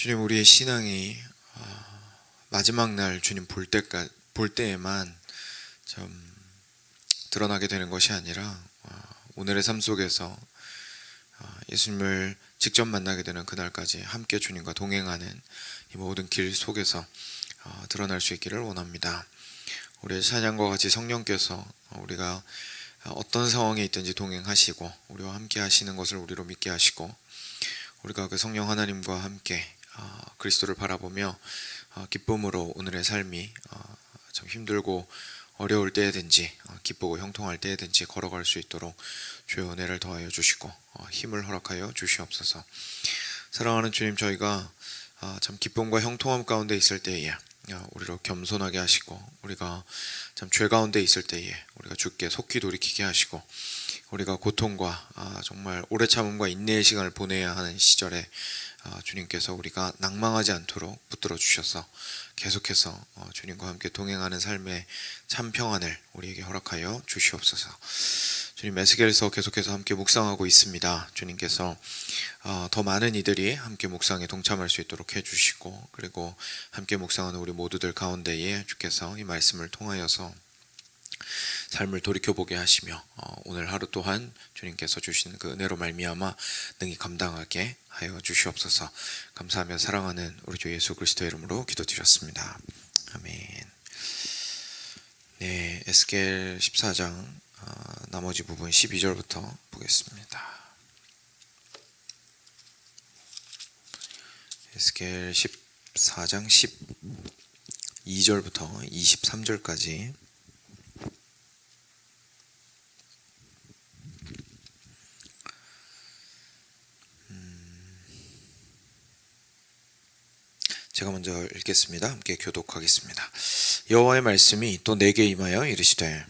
주님, 우리의 신앙이 마지막 날 주님 볼 때에만 좀 드러나게 되는 것이 아니라 오늘의 삶 속에서 예수님을 직접 만나게 되는 그날까지 함께 주님과 동행하는 이 모든 길 속에서 드러날 수 있기를 원합니다. 우리의 찬양과 같이 성령께서 우리가 어떤 상황에 있든지 동행하시고 우리와 함께 하시는 것을 우리로 믿게 하시고, 우리가 그 성령 하나님과 함께 그리스도를 바라보며 기쁨으로 오늘의 삶이 참 힘들고 어려울 때든지 기쁘고 형통할 때든지 걸어갈 수 있도록 주의 은혜를 더하여 주시고 힘을 허락하여 주시옵소서. 사랑하는 주님, 저희가 참 기쁨과 형통함 가운데 있을 때에 우리로 겸손하게 하시고, 우리가 참 죄 가운데 있을 때에 우리가 주께 속히 돌이키게 하시고, 우리가 고통과 정말 오래 참음과 인내의 시간을 보내야 하는 시절에 주님께서 우리가 낭망하지 않도록 붙들어 주셔서 계속해서 주님과 함께 동행하는 삶의 참 평안을 우리에게 허락하여 주시옵소서. 주님, 에스겔서 계속해서 함께 묵상하고 있습니다. 주님께서 더 많은 이들이 함께 묵상에 동참할 수 있도록 해주시고, 그리고 함께 묵상하는 우리 모두들 가운데에 주께서 이 말씀을 통하여서 삶을 돌이켜보게 하시며 오늘 하루 또한 주님께서 주시는 그 은혜로 말미암아 능히 감당하게 하여 주시옵소서. 감사하며 사랑하는 우리 주 예수 그리스도의 이름으로 기도드렸습니다. 아멘. 네, 에스겔 14장 나머지 부분 12절부터 보겠습니다. 에스겔 14장 12절부터 23절까지. 제가 먼저 읽겠습니다. 함께 교독하겠습니다. 여호와의 말씀이 또 내게 임하여 이르시되,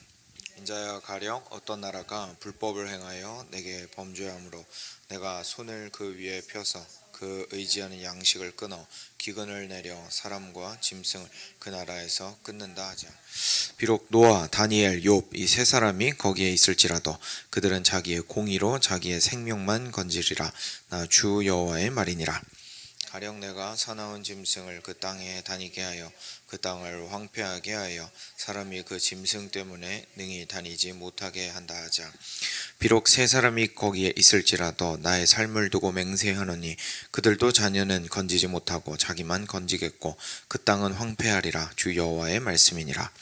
인자야, 가령 어떤 나라가 불법을 행하여 내게 범죄함으로 내가 손을 그 위에 펴서 그 의지하는 양식을 끊어 기근을 내려 사람과 짐승을 그 나라에서 끊는다 하자. 비록 노아, 다니엘, 욥 이 세 사람이 거기에 있을지라도 그들은 자기의 공의로 자기의 생명만 건지리라. 나 주 여호와의 말이니라. 가령 내가 사나운 짐승을 그 땅에 다니게 하여 그 땅을 황폐하게 하여 사람이 그 짐승 때문에 능히 다니지 못하게 한다 하자. 비록 세 사람이 거기에 있을지라도 나의 삶을 두고 맹세하노니 그들도 자녀는 건지지 못하고 자기만 건지겠고 그 땅은 황폐하리라. 주 여호와의 말씀이니라.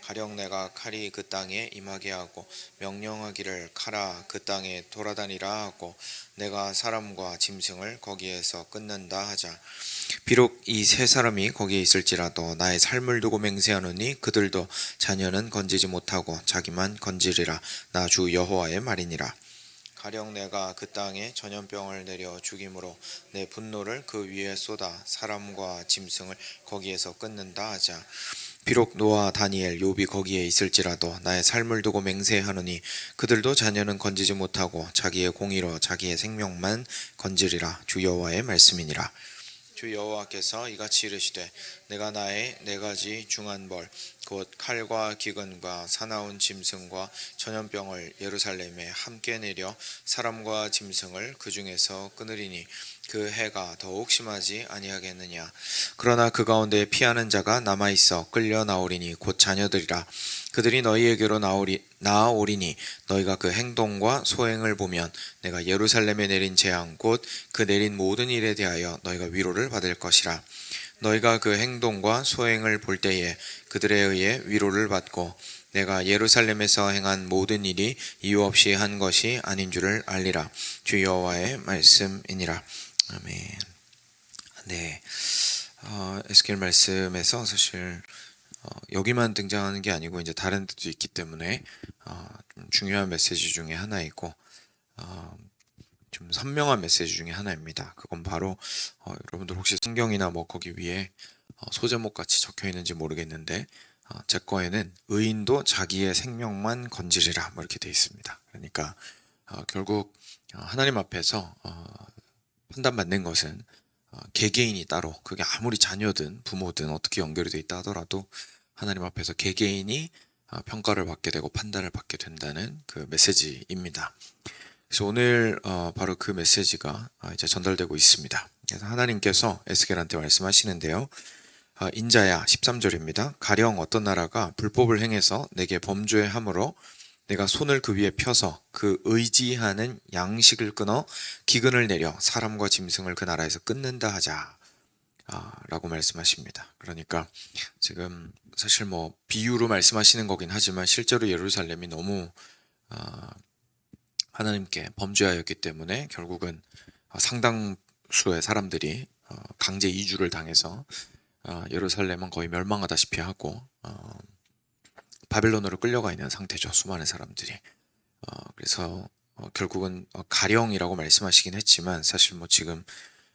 가령 내가 칼이 그 땅에 임하게 하고 명령하기를 가라 그 땅에 돌아다니라 하고 내가 사람과 짐승을 거기에서 끊는다 하자. 비록 이 세 사람이 거기에 있을지라도 나의 삶을 두고 맹세하노니 그들도 자녀는 건지지 못하고 자기만 건지리라. 나 주 여호와의 말이니라. 가령 내가 그 땅에 전염병을 내려 죽임으로 내 분노를 그 위에 쏟아 사람과 짐승을 거기에서 끊는다 하자. 비록 노아, 다니엘, 욥이 거기에 있을지라도 나의 삶을 두고 맹세하노니 그들도 자녀는 건지지 못하고 자기의 공의로 자기의 생명만 건지리라. 주 여호와의 말씀이니라. 주 여호와께서 이같이 이르시되, 내가 나의 네 가지 중한 벌 곧 칼과 기근과 사나운 짐승과 전염병을 예루살렘에 함께 내려 사람과 짐승을 그 중에서 끊으리니 그 해가 더욱 심하지 아니하겠느냐. 그러나 그 가운데 피하는 자가 남아있어 끌려 나오리니 곧 자녀들이라. 그들이 너희에게로 나아오리니 너희가 그 행동과 소행을 보면 내가 예루살렘에 내린 재앙 곧 그 내린 모든 일에 대하여 너희가 위로를 받을 것이라. 너희가 그 행동과 소행을 볼 때에 그들에 의해 위로를 받고 내가 예루살렘에서 행한 모든 일이 이유 없이 한 것이 아닌 줄을 알리라. 주 여호와의 말씀이니라. 아멘. 네, 에스겔 말씀에서 사실 여기만 등장하는 게 아니고 이제 다른 데도 있기 때문에 좀 중요한 메시지 중에 하나이고 좀 선명한 메시지 중에 하나입니다. 그건 바로 여러분들 혹시 성경이나 뭐 거기 위에 소제목 같이 적혀 있는지 모르겠는데 제 거에는 의인도 자기의 생명만 건지리라 뭐 이렇게 돼 있습니다. 그러니까 결국 하나님 앞에서 판단받는 것은 개개인이 따로, 그게 아무리 자녀든 부모든 어떻게 연결이 돼 있다 하더라도 하나님 앞에서 개개인이 평가를 받게 되고 판단을 받게 된다는 그 메시지입니다. 그래서 오늘 바로 그 메시지가 이제 전달되고 있습니다. 그래서 하나님께서 에스겔한테 말씀하시는데요. 인자야 13절입니다. 가령 어떤 나라가 불법을 행해서 내게 범죄함으로 내가 손을 그 위에 펴서 그 의지하는 양식을 끊어 기근을 내려 사람과 짐승을 그 나라에서 끊는다 하자. 라고 말씀하십니다. 그러니까 지금 사실 뭐 비유로 말씀하시는 거긴 하지만 실제로 예루살렘이 너무 하나님께 범죄하였기 때문에 결국은 상당수의 사람들이 강제 이주를 당해서 예루살렘은 거의 멸망하다시피 하고 바벨론으로 끌려가 있는 상태죠. 수많은 사람들이. 그래서 결국은 가령이라고 말씀하시긴 했지만 사실 뭐 지금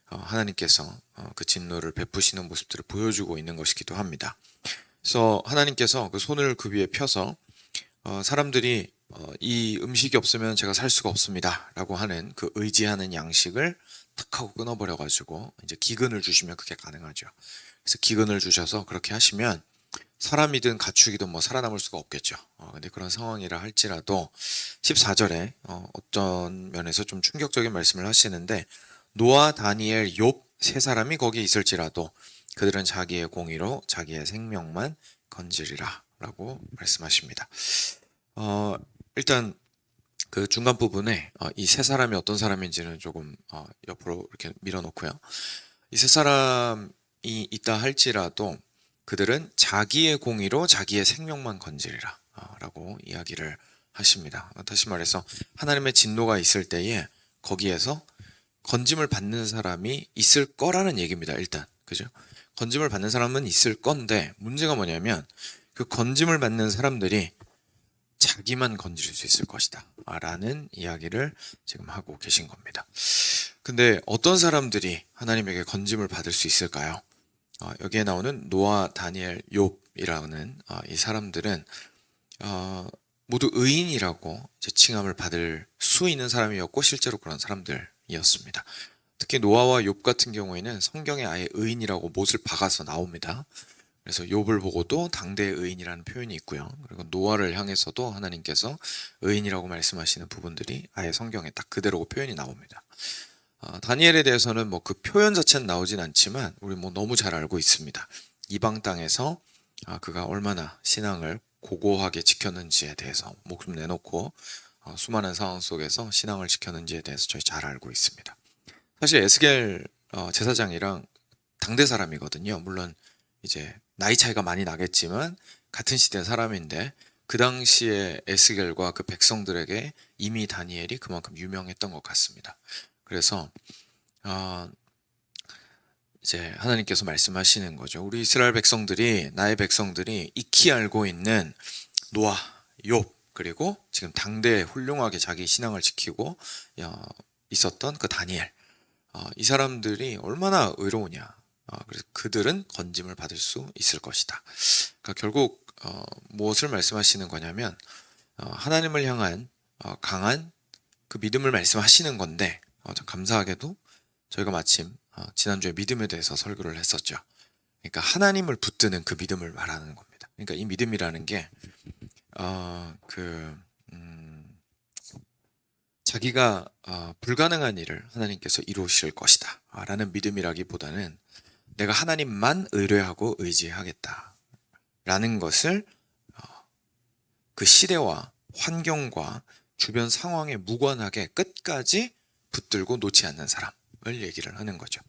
하나님께서 그 진노를 베푸시는 모습들을 보여주고 있는 것이기도 합니다. 그래서 하나님께서 그 손을 그 위에 펴서 사람들이 이 음식이 없으면 제가 살 수가 없습니다 라고 하는 그 의지하는 양식을 탁 하고 끊어버려 가지고 이제 기근을 주시면 그게 가능하죠. 그래서 기근을 주셔서 그렇게 하시면 사람이든 가축이든 뭐 살아남을 수가 없겠죠. 근데 그런 상황이라 할지라도 14절에 어떤 면에서 좀 충격적인 말씀을 하시는데 노아, 다니엘, 욥 세 사람이 거기에 있을지라도 그들은 자기의 공의로 자기의 생명만 건지리라 라고 말씀하십니다. 일단 그 중간 부분에 이 세 사람이 어떤 사람인지는 조금 옆으로 이렇게 밀어놓고요. 이 세 사람이 있다 할지라도 그들은 자기의 공의로 자기의 생명만 건지리라 라고 이야기를 하십니다. 다시 말해서 하나님의 진노가 있을 때에 거기에서 건짐을 받는 사람이 있을 거라는 얘기입니다. 일단 그죠? 건짐을 받는 사람은 있을 건데 문제가 뭐냐면 그 건짐을 받는 사람들이 자기만 건질 수 있을 것이다 라는 이야기를 지금 하고 계신 겁니다. 근데 어떤 사람들이 하나님에게 건짐을 받을 수 있을까요? 여기에 나오는 노아, 다니엘, 욥이라는 이 사람들은 모두 의인이라고 칭함을 받을 수 있는 사람이었고 실제로 그런 사람들이었습니다. 특히 노아와 욥 같은 경우에는 성경에 아예 의인이라고 못을 박아서 나옵니다. 그래서 욥을 보고도 당대의 의인이라는 표현이 있고요. 그리고 노아를 향해서도 하나님께서 의인이라고 말씀하시는 부분들이 아예 성경에 딱 그대로 표현이 나옵니다. 다니엘에 대해서는 뭐 그 표현 자체는 나오진 않지만 우리 뭐 너무 잘 알고 있습니다. 이방 땅에서 그가 얼마나 신앙을 고고하게 지켰는지에 대해서 목숨 내놓고 수많은 상황 속에서 신앙을 지켰는지에 대해서 저희 잘 알고 있습니다. 사실 에스겔 제사장이랑 당대 사람이거든요. 물론 이제 나이 차이가 많이 나겠지만 같은 시대 사람인데 그 당시에 에스겔과 그 백성들에게 이미 다니엘이 그만큼 유명했던 것 같습니다. 그래서 이제 하나님께서 말씀하시는 거죠. 우리 이스라엘 백성들이 나의 백성들이 익히 알고 있는 노아, 욥 그리고 지금 당대에 훌륭하게 자기 신앙을 지키고 있었던 그 다니엘 이 사람들이 얼마나 의로우냐. 그래서 그들은 건짐을 받을 수 있을 것이다. 그러니까 결국 무엇을 말씀하시는 거냐면 하나님을 향한 강한 그 믿음을 말씀하시는 건데 참 감사하게도 저희가 마침 지난주에 믿음에 대해서 설교를 했었죠. 그러니까 하나님을 붙드는 그 믿음을 말하는 겁니다. 그러니까 이 믿음이라는 게 자기가 불가능한 일을 하나님께서 이루실 것이다 라는 믿음이라기보다는 내가 하나님만 의뢰하고 의지하겠다 라는 것을 그 시대와 환경과 주변 상황에 무관하게 끝까지 붙들고 놓지 않는 사람을 얘기를 하는 거죠.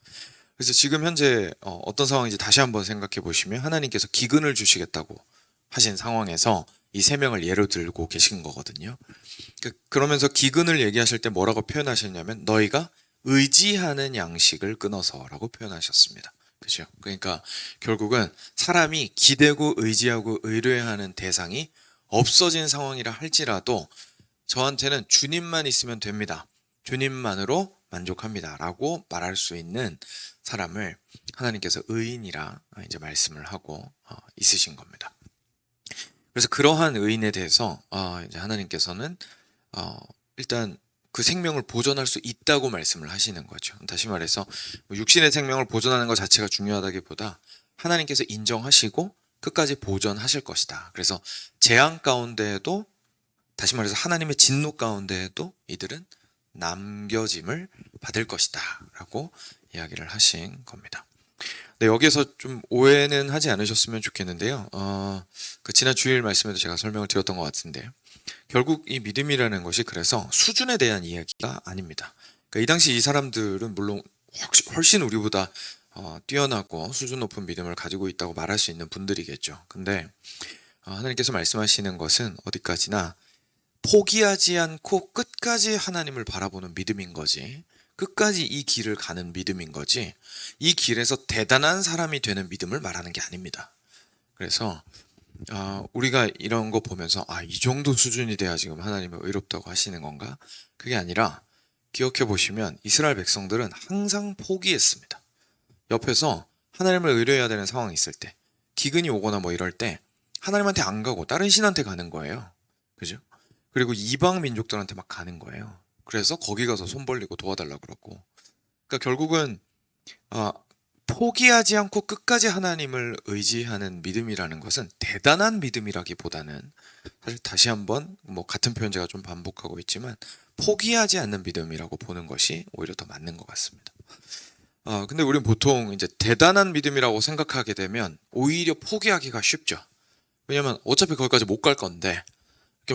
그래서 지금 현재 어떤 상황인지 다시 한번 생각해 보시면 하나님께서 기근을 주시겠다고 하신 상황에서 이 세 명을 예로 들고 계신 거거든요. 그러면서 기근을 얘기하실 때 뭐라고 표현하셨냐면 너희가 의지하는 양식을 끊어서라고 표현하셨습니다. 그죠? 그러니까 결국은 사람이 기대고 의지하고 의뢰하는 대상이 없어진 상황이라 할지라도 저한테는 주님만 있으면 됩니다. 주님만으로 만족합니다. 라고 말할 수 있는 사람을 하나님께서 의인이라 이제 말씀을 하고 있으신 겁니다. 그래서 그러한 의인에 대해서 이제 하나님께서는 일단 그 생명을 보존할 수 있다고 말씀을 하시는 거죠. 다시 말해서 육신의 생명을 보존하는 것 자체가 중요하다기보다 하나님께서 인정하시고 끝까지 보존하실 것이다. 그래서 재앙 가운데에도 다시 말해서 하나님의 진노 가운데에도 이들은 남겨짐을 받을 것이다 라고 이야기를 하신 겁니다. 네, 여기에서 좀 오해는 하지 않으셨으면 좋겠는데요. 그 지난 주일 말씀에도 제가 설명을 드렸던 것 같은데, 결국 이 믿음이라는 것이 그래서 수준에 대한 이야기가 아닙니다. 그러니까 이 당시 이 사람들은 물론 훨씬 우리보다 뛰어나고 수준 높은 믿음을 가지고 있다고 말할 수 있는 분들이겠죠. 근데 하나님께서 말씀하시는 것은 어디까지나 포기하지 않고 끝까지 하나님을 바라보는 믿음인 거지, 끝까지 이 길을 가는 믿음인 거지, 이 길에서 대단한 사람이 되는 믿음을 말하는 게 아닙니다. 그래서 우리가 이런 거 보면서 이 정도 수준이 돼야 지금 하나님을 의롭다고 하시는 건가? 그게 아니라 기억해 보시면 이스라엘 백성들은 항상 포기했습니다. 옆에서 하나님을 의뢰해야 되는 상황이 있을 때, 기근이 오거나 뭐 이럴 때 하나님한테 안 가고 다른 신한테 가는 거예요. 그죠? 그리고 이방 민족들한테 막 가는 거예요. 그래서 거기 가서 손 벌리고 도와달라고 그러고. 그러니까 결국은 포기하지 않고 끝까지 하나님을 의지하는 믿음이라는 것은 대단한 믿음이라기보다는, 사실 다시 한번 뭐 같은 표현 제가 좀 반복하고 있지만, 포기하지 않는 믿음이라고 보는 것이 오히려 더 맞는 것 같습니다. 근데 우리는 보통 이제 대단한 믿음이라고 생각하게 되면 오히려 포기하기가 쉽죠. 왜냐면 어차피 거기까지 못 갈 건데,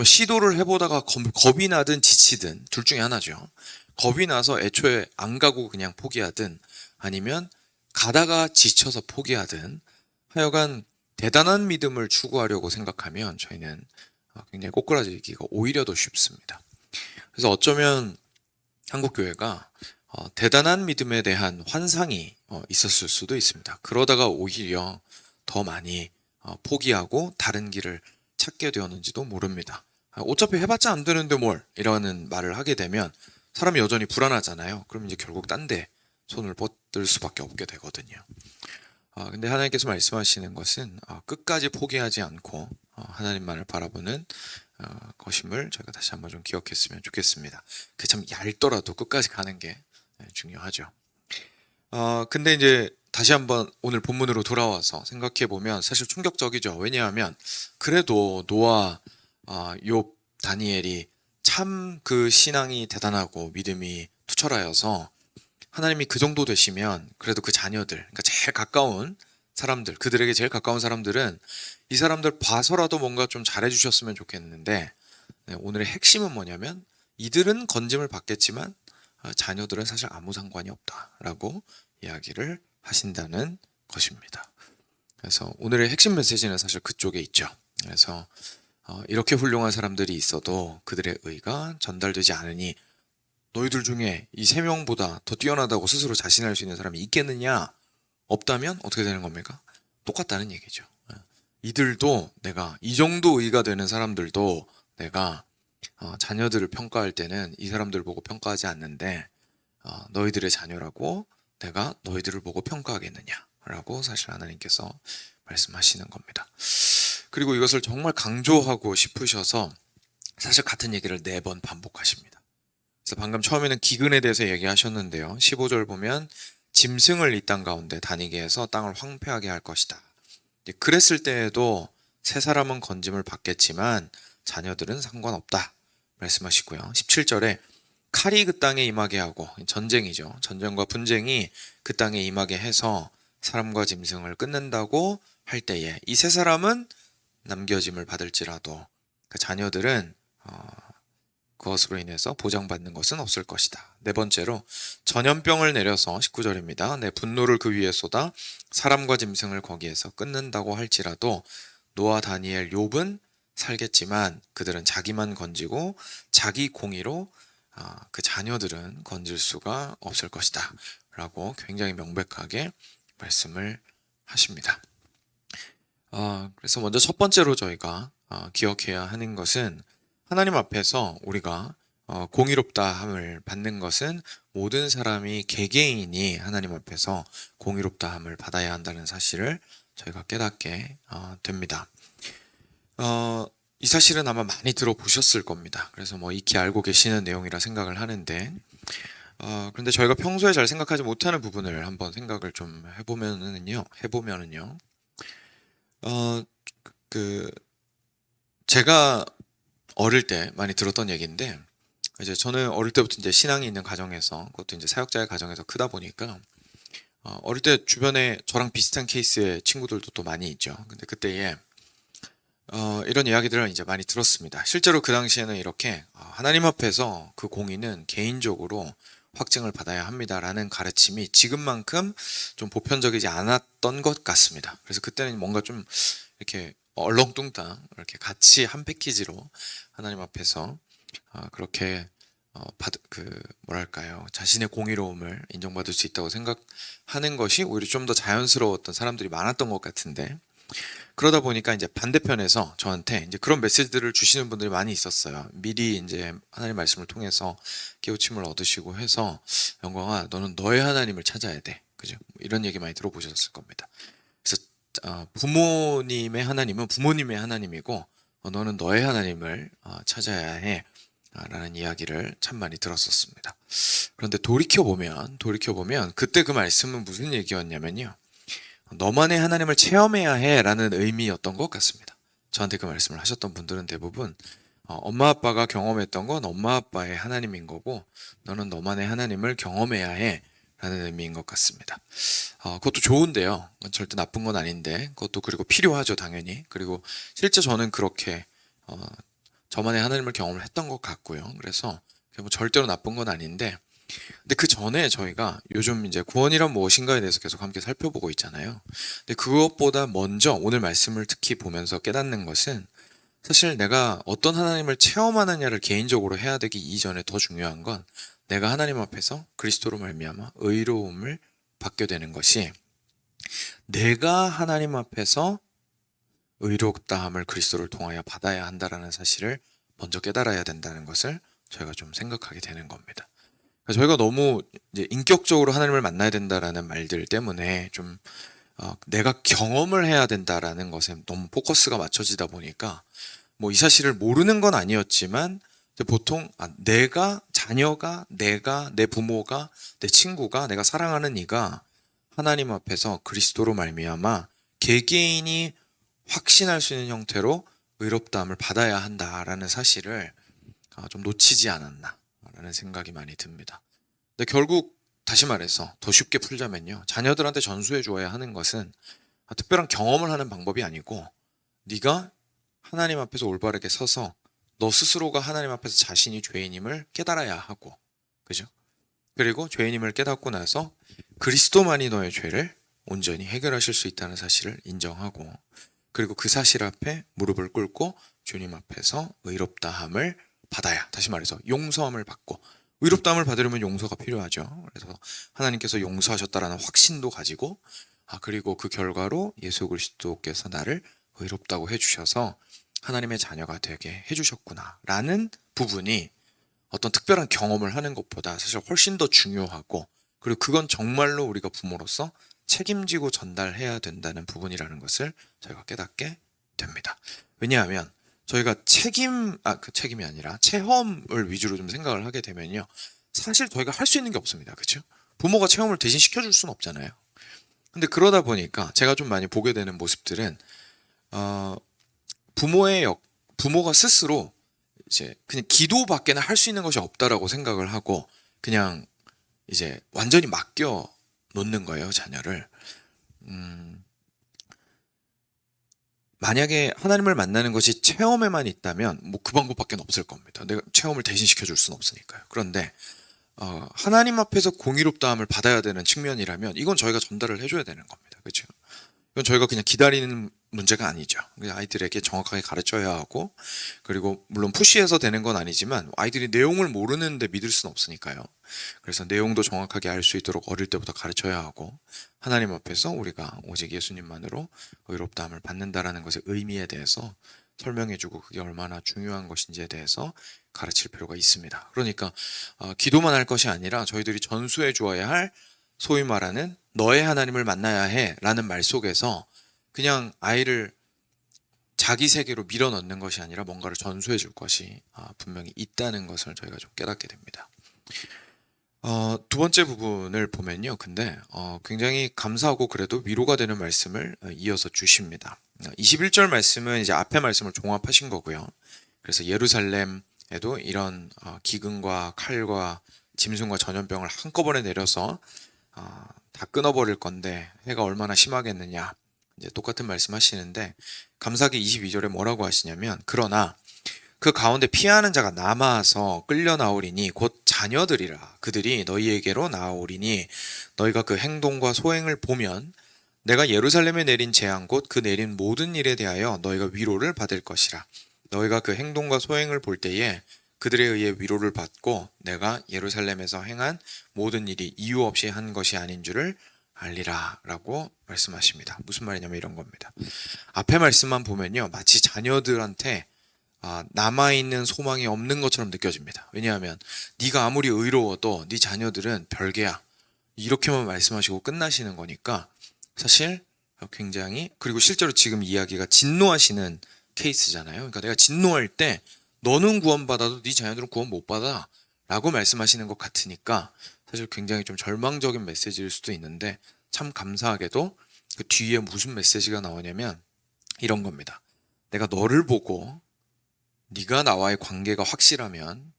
시도를 해보다가 겁이 나든 지치든 둘 중에 하나죠. 겁이 나서 애초에 안 가고 그냥 포기하든, 아니면 가다가 지쳐서 포기하든, 하여간 대단한 믿음을 추구하려고 생각하면 저희는 굉장히 꼬꾸라지기가 오히려 더 쉽습니다. 그래서 어쩌면 한국교회가 대단한 믿음에 대한 환상이 있었을 수도 있습니다. 그러다가 오히려 더 많이 포기하고 다른 길을 찾게 되었는지도 모릅니다. 어차피 해봤자 안 되는데 뭘, 이라는 말을 하게 되면 사람이 여전히 불안하잖아요. 그럼 이제 결국 딴 데 손을 뻗을 수밖에 없게 되거든요. 근데 하나님께서 말씀하시는 것은 끝까지 포기하지 않고 하나님만을 바라보는 것임을 저희가 다시 한번 좀 기억했으면 좋겠습니다. 그게 참 얇더라도 끝까지 가는 게 중요하죠. 근데 이제 다시 한번 오늘 본문으로 돌아와서 생각해 보면 사실 충격적이죠. 왜냐하면 그래도 노아, 욥, 다니엘이 참 그 신앙이 대단하고 믿음이 투철하여서 하나님이 그 정도 되시면 그래도 그 자녀들, 그러니까 제일 가까운 사람들, 그들에게 제일 가까운 사람들은 이 사람들 봐서라도 뭔가 좀 잘해주셨으면 좋겠는데, 오늘의 핵심은 뭐냐면 이들은 건짐을 받겠지만 자녀들은 사실 아무 상관이 없다라고 이야기를 하신다는 것입니다. 그래서 오늘의 핵심 메시지는 사실 그쪽에 있죠. 그래서 이렇게 훌륭한 사람들이 있어도 그들의 의가 전달되지 않으니 너희들 중에 이 세 명보다 더 뛰어나다고 스스로 자신할 수 있는 사람이 있겠느냐? 없다면 어떻게 되는 겁니까? 똑같다는 얘기죠. 이들도, 내가 이 정도 의가 되는 사람들도 내가 자녀들을 평가할 때는 이 사람들을 보고 평가하지 않는데 너희들의 자녀라고 내가 너희들을 보고 평가하겠느냐라고 사실 하나님께서 말씀하시는 겁니다. 그리고 이것을 정말 강조하고 싶으셔서 사실 같은 얘기를 4번 반복하십니다. 그래서 방금 처음에는 기근에 대해서 얘기하셨는데요. 15절 보면 짐승을 이 땅 가운데 다니게 해서 땅을 황폐하게 할 것이다. 그랬을 때에도 세 사람은 건짐을 받겠지만 자녀들은 상관없다 말씀하시고요. 17절에 칼이 그 땅에 임하게 하고, 전쟁이죠. 전쟁과 분쟁이 그 땅에 임하게 해서 사람과 짐승을 끊는다고 할 때에 이 세 사람은 남겨짐을 받을지라도 그 자녀들은 그것으로 인해서 보장받는 것은 없을 것이다. 4번째로 전염병을 내려서 19절입니다. 내 분노를 그 위에 쏟아 사람과 짐승을 거기에서 끊는다고 할지라도 노아, 다니엘, 욥은 살겠지만 그들은 자기만 건지고 자기 공의로 그 자녀들은 건질 수가 없을 것이다 라고 굉장히 명백하게 말씀을 하십니다. 그래서 먼저 첫 번째로 저희가 기억해야 하는 것은, 하나님 앞에서 우리가 공의롭다함을 받는 것은 모든 사람이 개개인이 하나님 앞에서 공의롭다함을 받아야 한다는 사실을 저희가 깨닫게 됩니다. 이 사실은 아마 많이 들어보셨을 겁니다. 그래서 뭐 익히 알고 계시는 내용이라 생각을 하는데, 그런데 저희가 평소에 잘 생각하지 못하는 부분을 한번 생각을 좀 해보면은요, 제가 어릴 때 많이 들었던 얘기인데, 이제 저는 어릴 때부터 이제 신앙이 있는 가정에서, 그것도 이제 사역자의 가정에서 크다 보니까 어릴 때 주변에 저랑 비슷한 케이스의 친구들도 또 많이 있죠. 근데 그때에 이런 이야기들을 이제 많이 들었습니다. 실제로 그 당시에는 이렇게 하나님 앞에서 그 공의는 개인적으로 확증을 받아야 합니다라는 가르침이 지금만큼 좀 보편적이지 않았던 것 같습니다. 그래서 그때는 뭔가 좀 이렇게 얼렁뚱땅 이렇게 같이 한 패키지로 하나님 앞에서 그렇게 뭐랄까요, 자신의 공의로움을 인정받을 수 있다고 생각하는 것이 오히려 좀 더 자연스러웠던 사람들이 많았던 것 같은데, 그러다 보니까 이제 반대편에서 저한테 이제 그런 메시지들을 주시는 분들이 많이 있었어요. 미리 이제 하나님 말씀을 통해서 깨우침을 얻으시고 해서, 영광아, 너는 너의 하나님을 찾아야 돼. 그죠? 뭐 이런 얘기 많이 들어보셨을 겁니다. 그래서 부모님의 하나님은 부모님의 하나님이고, 너는 너의 하나님을 찾아야 해. 라는 이야기를 참 많이 들었었습니다. 그런데 돌이켜보면 그때 그 말씀은 무슨 얘기였냐면요, 너만의 하나님을 체험해야 해 라는 의미였던 것 같습니다. 저한테 그 말씀을 하셨던 분들은 대부분 엄마 아빠가 경험했던 건 엄마 아빠의 하나님인 거고, 너는 너만의 하나님을 경험해야 해 라는 의미인 것 같습니다. 그것도 좋은데요, 절대 나쁜 건 아닌데, 그것도 그리고 필요하죠, 당연히. 그리고 실제 저는 그렇게 저만의 하나님을 경험을 했던 것 같고요. 그래서 뭐 절대로 나쁜 건 아닌데, 근데 그 전에 저희가 요즘 이제 구원이란 무엇인가에 대해서 계속 함께 살펴보고 있잖아요. 근데 그것보다 먼저 오늘 말씀을 특히 보면서 깨닫는 것은, 사실 내가 어떤 하나님을 체험하느냐를 개인적으로 해야 되기 이전에 더 중요한 건, 내가 하나님 앞에서 그리스도로 말미암아 의로움을 받게 되는 것이, 내가 하나님 앞에서 의롭다함을 그리스도를 통하여 받아야 한다라는 사실을 먼저 깨달아야 된다는 것을 저희가 좀 생각하게 되는 겁니다. 저희가 너무 이제 인격적으로 하나님을 만나야 된다라는 말들 때문에 좀 내가 경험을 해야 된다라는 것에 너무 포커스가 맞춰지다 보니까, 뭐 이 사실을 모르는 건 아니었지만 보통 내가, 자녀가, 내가, 내 부모가, 내 친구가, 내가 사랑하는 이가 하나님 앞에서 그리스도로 말미암아 개개인이 확신할 수 있는 형태로 의롭다함을 받아야 한다라는 사실을 좀 놓치지 않았나라는 생각이 많이 듭니다. 근데 결국 다시 말해서 더 쉽게 풀자면요, 자녀들한테 전수해 주어야 하는 것은 특별한 경험을 하는 방법이 아니고, 네가 하나님 앞에서 올바르게 서서 너 스스로가 하나님 앞에서 자신이 죄인임을 깨달아야 하고, 그죠? 그리고 죄인임을 깨닫고 나서 그리스도만이 너의 죄를 온전히 해결하실 수 있다는 사실을 인정하고, 그리고 그 사실 앞에 무릎을 꿇고 주님 앞에서 의롭다함을 받아야, 다시 말해서 용서함을 받고, 의롭다함을 받으려면 용서가 필요하죠. 그래서 하나님께서 용서하셨다라는 확신도 가지고, 그리고 그 결과로 예수 그리스도께서 나를 의롭다고 해주셔서 하나님의 자녀가 되게 해주셨구나 라는 부분이 어떤 특별한 경험을 하는 것보다 사실 훨씬 더 중요하고, 그리고 그건 정말로 우리가 부모로서 책임지고 전달해야 된다는 부분이라는 것을 저희가 깨닫게 됩니다. 왜냐하면 저희가 책임이 아니라 체험을 위주로 좀 생각을 하게 되면요, 사실 저희가 할 수 있는 게 없습니다. 그렇죠? 부모가 체험을 대신 시켜줄 수는 없잖아요. 근데 그러다 보니까 제가 좀 많이 보게 되는 모습들은 어, 부모가 스스로 이제 그냥 기도밖에는 할 수 있는 것이 없다라고 생각을 하고, 그냥 이제 완전히 맡겨 놓는 거예요, 자녀를. 만약에 하나님을 만나는 것이 체험에만 있다면 뭐 그 방법밖에 없을 겁니다. 내가 체험을 대신 시켜줄 수는 없으니까요. 그런데 하나님 앞에서 공의롭다함을 받아야 되는 측면이라면 이건 저희가 전달을 해줘야 되는 겁니다. 그렇죠? 이건 저희가 그냥 기다리는 문제가 아니죠. 아이들에게 정확하게 가르쳐야 하고, 그리고 물론 푸시해서 되는 건 아니지만 아이들이 내용을 모르는데 믿을 수는 없으니까요. 그래서 내용도 정확하게 알 수 있도록 어릴 때부터 가르쳐야 하고, 하나님 앞에서 우리가 오직 예수님만으로 의롭다함을 받는다라는 것의 의미에 대해서 설명해주고, 그게 얼마나 중요한 것인지에 대해서 가르칠 필요가 있습니다. 그러니까 기도만 할 것이 아니라 저희들이 전수해 주어야 할, 소위 말하는 너의 하나님을 만나야 해 라는 말 속에서 그냥 아이를 자기 세계로 밀어넣는 것이 아니라 뭔가를 전수해 줄 것이 분명히 있다는 것을 저희가 좀 깨닫게 됩니다. 두 번째 부분을 보면요, 근데 굉장히 감사하고 그래도 위로가 되는 말씀을 이어서 주십니다. 21절 말씀은 이제 앞에 말씀을 종합하신 거고요. 그래서 예루살렘 이런 기근과 칼과 짐승과 전염병을 한꺼번에 내려서 다 끊어버릴 건데 해가 얼마나 심하겠느냐. 이제 똑같은 말씀하시는데 감사기 22절에 뭐라고 하시냐면 그러나 그 가운데 피하는 자가 남아서 끌려 나오리니 곧 자녀들이라 그들이 너희에게로 나오리니 너희가 그 행동과 소행을 보면 내가 예루살렘에 내린 재앙 곧 그 내린 모든 일에 대하여 너희가 위로를 받을 것이라. 너희가 그 행동과 소행을 볼 때에 그들에 의해 위로를 받고 내가 예루살렘에서 행한 모든 일이 이유 없이 한 것이 아닌 줄을 알리라 라고 말씀하십니다. 무슨 말이냐면 이런 겁니다. 앞에 말씀만 보면요 마치 자녀들한테 남아있는 소망이 없는 것처럼 느껴집니다. 왜냐하면 네가 아무리 의로워도 네 자녀들은 별개야 이렇게만 말씀하시고 끝나시는 거니까 사실 굉장히, 그리고 실제로 지금 이야기가 진노하시는 케이스잖아요. 그러니까 내가 진노할 때 너는 구원받아도 네 자녀들은 구원 못 받아 라고 말씀하시는 것 같으니까 사실 굉장히 좀 절망적인 메시지일 수도 있는데 참 감사하게도 그 뒤에 무슨 메시지가 나오냐면 이런 겁니다. 내가 너를 보고 네가 나와의 관계가 확실하면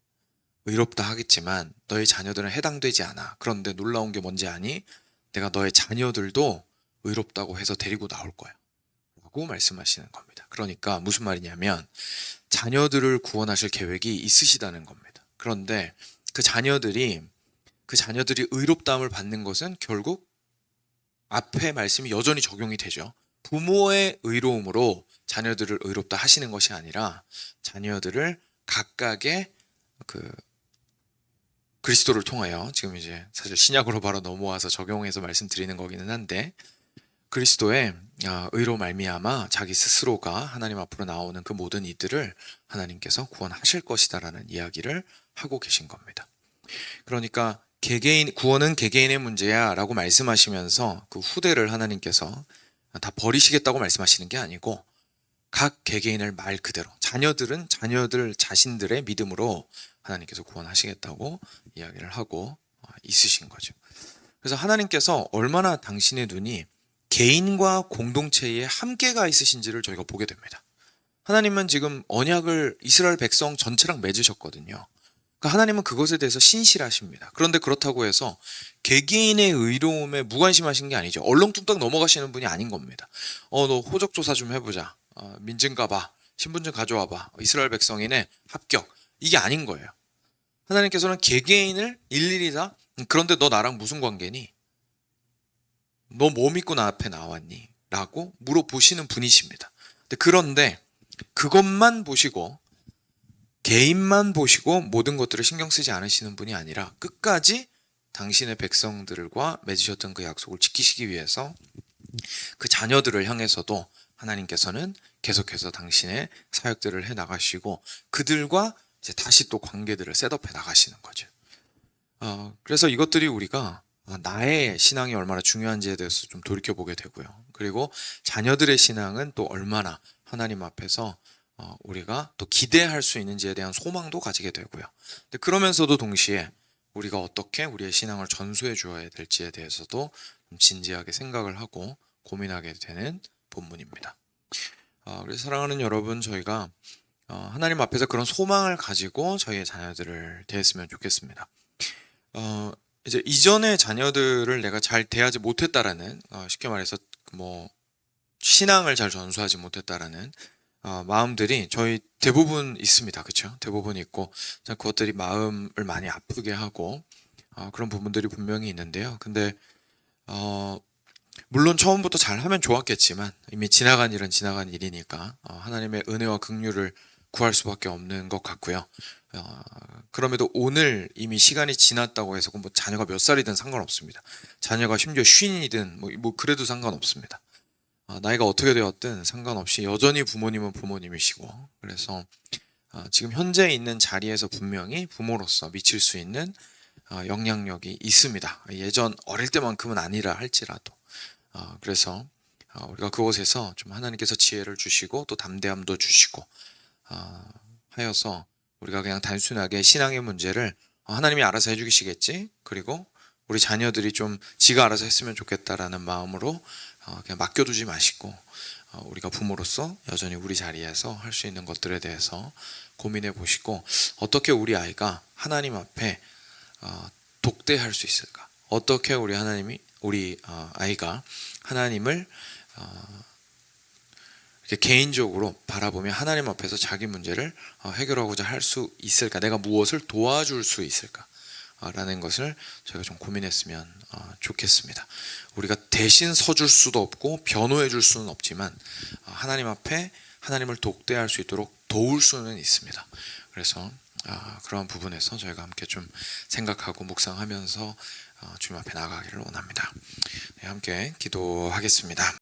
의롭다 하겠지만 너의 자녀들은 해당되지 않아. 그런데 놀라운 게 뭔지 아니? 내가 너의 자녀들도 의롭다고 해서 데리고 나올 거야 라고 말씀하시는 겁니다. 그러니까 무슨 말이냐면 자녀들을 구원하실 계획이 있으시다는 겁니다. 그런데 그 자녀들이 의롭다함을 받는 것은 결국 앞에 말씀이 여전히 적용이 되죠. 부모의 의로움으로 자녀들을 의롭다 하시는 것이 아니라 자녀들을 각각의 그리스도를 통하여, 지금 이제 사실 신약으로 바로 넘어와서 적용해서 말씀드리는 거기는 한데 그리스도의 의로 말미암아 자기 스스로가 하나님 앞으로 나오는 그 모든 이들을 하나님께서 구원하실 것이다라는 이야기를 하고 계신 겁니다. 그러니까 구원은 개개인의 문제야 라고 말씀하시면서 그 후대를 하나님께서 다 버리시겠다고 말씀하시는 게 아니고 각 개개인을 말 그대로 자녀들은 자녀들 자신들의 믿음으로 하나님께서 구원하시겠다고 이야기를 하고 있으신 거죠. 그래서 하나님께서 얼마나 당신의 눈이 개인과 공동체에 함께가 있으신지를 저희가 보게 됩니다. 하나님은 지금 언약을 이스라엘 백성 전체랑 맺으셨거든요. 그러니까 하나님은 그것에 대해서 신실하십니다. 그런데 그렇다고 해서 개개인의 의로움에 무관심하신 게 아니죠. 얼렁뚱땅 넘어가시는 분이 아닌 겁니다. 너 호적조사 좀 해보자. 민증 가봐. 신분증 가져와봐. 이스라엘 백성이네. 합격. 이게 아닌 거예요. 하나님께서는 개개인을 일일이 다 그런데 너 나랑 무슨 관계니? 너 뭐 믿고 나 앞에 나왔니? 라고 물어보시는 분이십니다. 그런데 그것만 보시고 개인만 보시고 모든 것들을 신경 쓰지 않으시는 분이 아니라 끝까지 당신의 백성들과 맺으셨던 그 약속을 지키시기 위해서 그 자녀들을 향해서도 하나님께서는 계속해서 당신의 사역들을 해 나가시고 그들과 이제 다시 또 관계들을 셋업해 나가시는 거죠. 그래서 이것들이 우리가 나의 신앙이 얼마나 중요한지에 대해서 좀 돌이켜보게 되고요. 그리고 자녀들의 신앙은 또 얼마나 하나님 앞에서 우리가 또 기대할 수 있는지에 대한 소망도 가지게 되고요. 근데 그러면서도 동시에 우리가 어떻게 우리의 신앙을 전수해 주어야 될지에 대해서도 좀 진지하게 생각을 하고 고민하게 되는 본문입니다. 그래서 사랑하는 여러분, 저희가 하나님 앞에서 그런 소망을 가지고 저희의 자녀들을 대했으면 좋겠습니다. 이제 이전의 자녀들을 내가 잘 대하지 못했다라는, 쉽게 말해서 뭐 신앙을 잘 전수하지 못했다라는 마음들이 저희 대부분 있습니다. 그렇죠? 대부분 있고 그것들이 마음을 많이 아프게 하고 그런 부분들이 분명히 있는데요. 근데 물론 처음부터 잘하면 좋았겠지만 이미 지나간 일은 지나간 일이니까 하나님의 은혜와 긍휼을 구할 수밖에 없는 것 같고요. 그럼에도 오늘 이미 시간이 지났다고 해서 뭐 자녀가 몇 살이든 상관없습니다. 자녀가 심지어 쉰이든 뭐 그래도 상관없습니다. 나이가 어떻게 되었든 상관없이 여전히 부모님은 부모님이시고, 그래서 지금 현재 있는 자리에서 분명히 부모로서 미칠 수 있는 영향력이 있습니다. 예전 어릴 때만큼은 아니라 할지라도. 그래서 우리가 그곳에서 좀 하나님께서 지혜를 주시고 또 담대함도 주시고 하여서 우리가 그냥 단순하게 신앙의 문제를 하나님이 알아서 해주시겠지, 그리고 우리 자녀들이 좀 지가 알아서 했으면 좋겠다라는 마음으로 그냥 맡겨두지 마시고 우리가 부모로서 여전히 우리 자리에서 할 수 있는 것들에 대해서 고민해 보시고 어떻게 우리 아이가 하나님 앞에 독대할 수 있을까? 어떻게 우리 아이가 하나님을 이렇게 개인적으로 바라보며 하나님 앞에서 자기 문제를 해결하고자 할 수 있을까? 내가 무엇을 도와줄 수 있을까? 라는 것을 저희가 좀 고민했으면 좋겠습니다. 우리가 대신 서줄 수도 없고 변호해 줄 수는 없지만 하나님 앞에 하나님을 독대할 수 있도록 도울 수는 있습니다. 그래서 그런 부분에서 저희가 함께 좀 생각하고 묵상하면서 주님 앞에 나아가기를 원합니다. 네, 함께 기도하겠습니다.